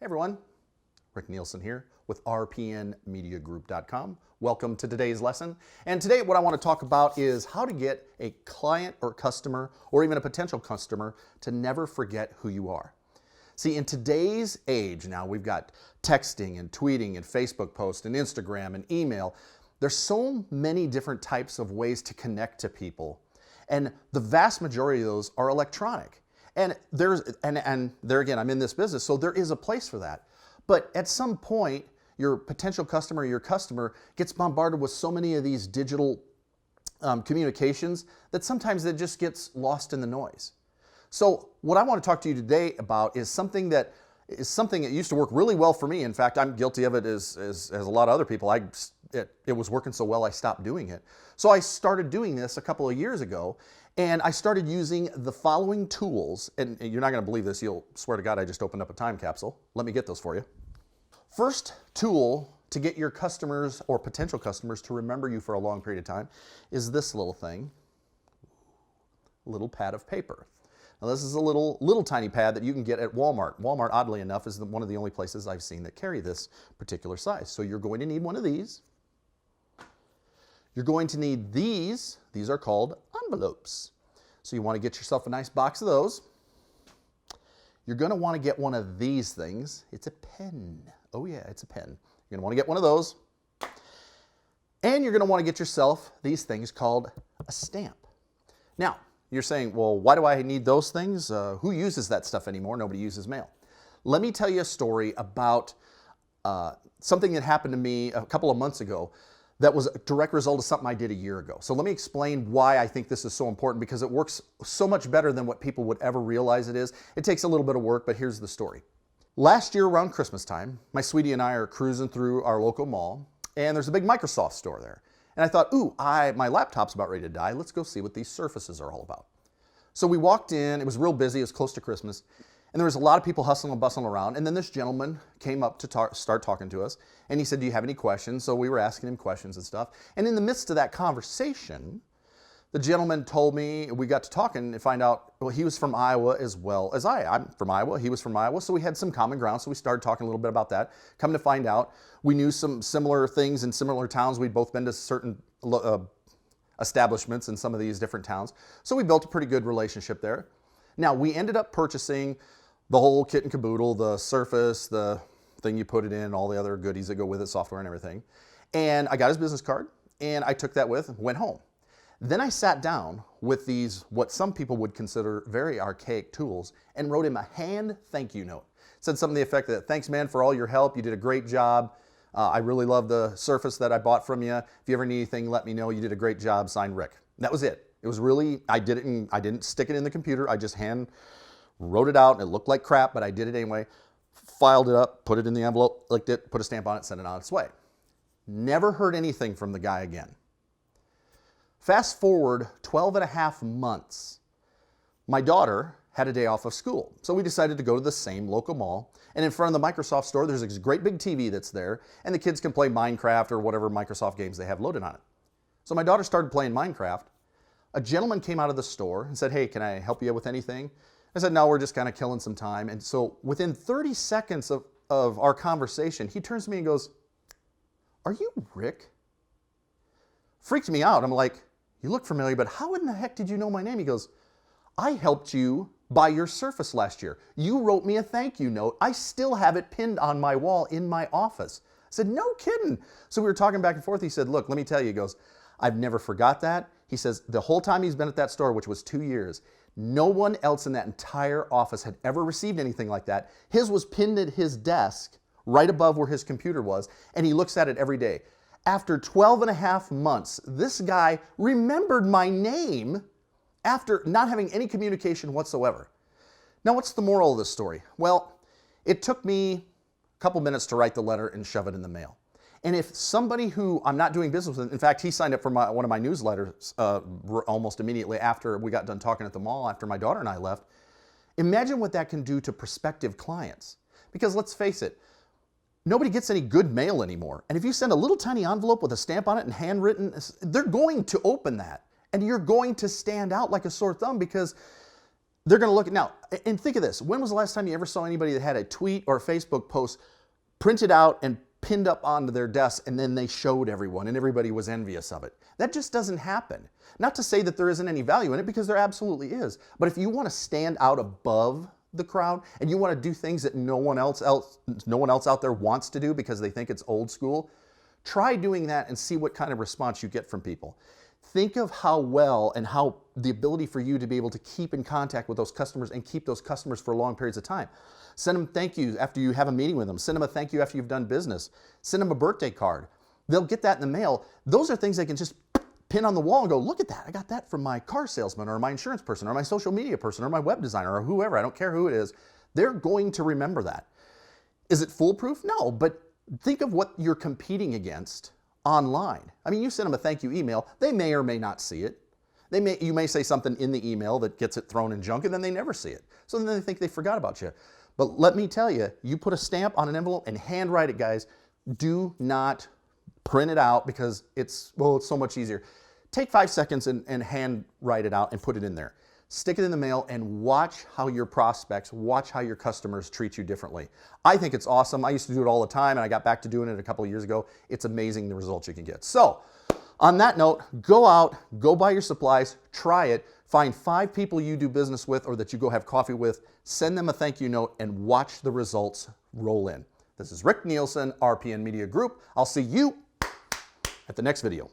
Hey everyone, Rick Nielsen here with rpnmediagroup.com. Welcome to today's lesson. And today what I want to talk about is how to get a client or customer or even a potential customer to never forget who you are. See, in today's age now, we've got texting and tweeting and Facebook posts and Instagram and email. There's so many different types of ways to connect to people. And the vast majority of those are electronic. And there again, I'm in this business, so there is a place for that. But at some point, your potential customer, your customer gets bombarded with so many of these digital communications that sometimes it just gets lost in the noise. So what I want to talk to you today about is something that used to work really well for me. In fact, I'm guilty of it as a lot of other people. It was working so well, I stopped doing it. So I started doing this a couple of years ago, and I started using the following tools. And you're not going to believe this. You'll swear to God, I just opened up a time capsule. Let me get those for you. First tool to get your customers or potential customers to remember you for a long period of time is this little thing, little pad of paper. Now this is a little tiny pad that you can get at Walmart. Walmart, oddly enough, is one of the only places I've seen that carry this particular size. So you're going to need one of these. You're going to need these. These are called envelopes. So you want to get yourself a nice box of those. You're going to want to get one of these things. It's a pen. Oh yeah, it's a pen. You're going to want to get one of those. And you're going to want to get yourself these things called a stamp. Now, you're saying, well, why do I need those things? Who uses that stuff anymore? Nobody uses mail. Let me tell you a story about something that happened to me a couple of months ago that was a direct result of something I did a year ago. So let me explain why I think this is so important, because it works so much better than what people would ever realize it is. It takes a little bit of work, but here's the story. Last year around Christmas time, my sweetie and I are cruising through our local mall, and there's a big Microsoft store there. And I thought, ooh, my laptop's about ready to die. Let's go see what these Surfaces are all about. So we walked in. It was real busy. It was close to Christmas. And there was a lot of people hustling and bustling around. And then this gentleman came up to start talking to us. And he said, do you have any questions? So we were asking him questions and stuff. And in the midst of that conversation, the gentleman told me, we got to talking and find out, well, he was from Iowa as well as I'm from Iowa. He was from Iowa. So we had some common ground. So we started talking a little bit about that. Come to find out, we knew some similar things in similar towns. We'd both been to certain establishments in some of these different towns. So we built a pretty good relationship there. Now, we ended up purchasing the whole kit and caboodle, the Surface, the thing you put it in, all the other goodies that go with it, software and everything. And I got his business card, and I took that with and went home. Then I sat down with these, what some people would consider very archaic tools, and wrote him a hand thank you note. It said something to the effect that, thanks man for all your help, you did a great job. I really love the Surface that I bought from you. If you ever need anything, let me know. You did a great job. Signed, Rick. That was it. It was really, I didn't stick it in the computer. I just hand wrote it out, and it looked like crap, but I did it anyway. Filed it up, put it in the envelope, licked it, put a stamp on it, sent it on its way. Never heard anything from the guy again. Fast forward 12 and a half months. My daughter had a day off of school. So we decided to go to the same local mall. And in front of the Microsoft store, there's this great big TV that's there, and the kids can play Minecraft or whatever Microsoft games they have loaded on it. So my daughter started playing Minecraft. A gentleman came out of the store and said, hey, can I help you with anything? I said, no, we're just kind of killing some time. And so within 30 seconds of our conversation, he turns to me and goes, are you Rick? Freaked me out. I'm like, you look familiar, but how in the heck did you know my name? He goes, I helped you buy your Surface last year. You wrote me a thank you note. I still have it pinned on my wall in my office. I said, no kidding. So we were talking back and forth. He said, look, let me tell you. He goes, I've never forgot that. He says, the whole time he's been at that store, which was 2 years, no one else in that entire office had ever received anything like that. His was pinned at his desk right above where his computer was, and he looks at it every day. After 12 and a half months, this guy remembered my name after not having any communication whatsoever. Now, what's the moral of this story? Well, it took me a couple minutes to write the letter and shove it in the mail. And if somebody who I'm not doing business with, in fact, he signed up for one of my newsletters almost immediately after we got done talking at the mall, after my daughter and I left. Imagine what that can do to prospective clients. Because let's face it, nobody gets any good mail anymore. And if you send a little tiny envelope with a stamp on it and handwritten, they're going to open that. And you're going to stand out like a sore thumb because they're going to look at now, and think of this. When was the last time you ever saw anybody that had a tweet or a Facebook post printed out and pinned up onto their desk and then they showed everyone and everybody was envious of it? That just doesn't happen. Not to say that there isn't any value in it, because there absolutely is. But if you want to stand out above the crowd and you want to do things that no one else out there wants to do because they think it's old school, try doing that and see what kind of response you get from people. Think of how well and how the ability for you to be able to keep in contact with those customers and keep those customers for long periods of time. Send them thank yous after you have a meeting with them. Send them a thank you after you've done business. Send them a birthday card. They'll get that in the mail. Those are things they can just pin on the wall and go, look at that. I got that from my car salesman or my insurance person or my social media person or my web designer or whoever. I don't care who it is. They're going to remember that. Is it foolproof? No, but think of what you're competing against online. I mean, you send them a thank you email. They may or may not see it. You may say something in the email that gets it thrown in junk and then they never see it. So then they think they forgot about you. But let me tell you, you put a stamp on an envelope and handwrite it, guys. Do not print it out because it's so much easier. Take 5 seconds and handwrite it out and put it in there. Stick it in the mail and watch how your prospects, watch how your customers treat you differently. I think it's awesome. I used to do it all the time and I got back to doing it a couple of years ago. It's amazing the results you can get. So on that note, go out, go buy your supplies, try it, find 5 people you do business with or that you go have coffee with, send them a thank you note and watch the results roll in. This is Rick Nielsen, RPN Media Group. I'll see you at the next video.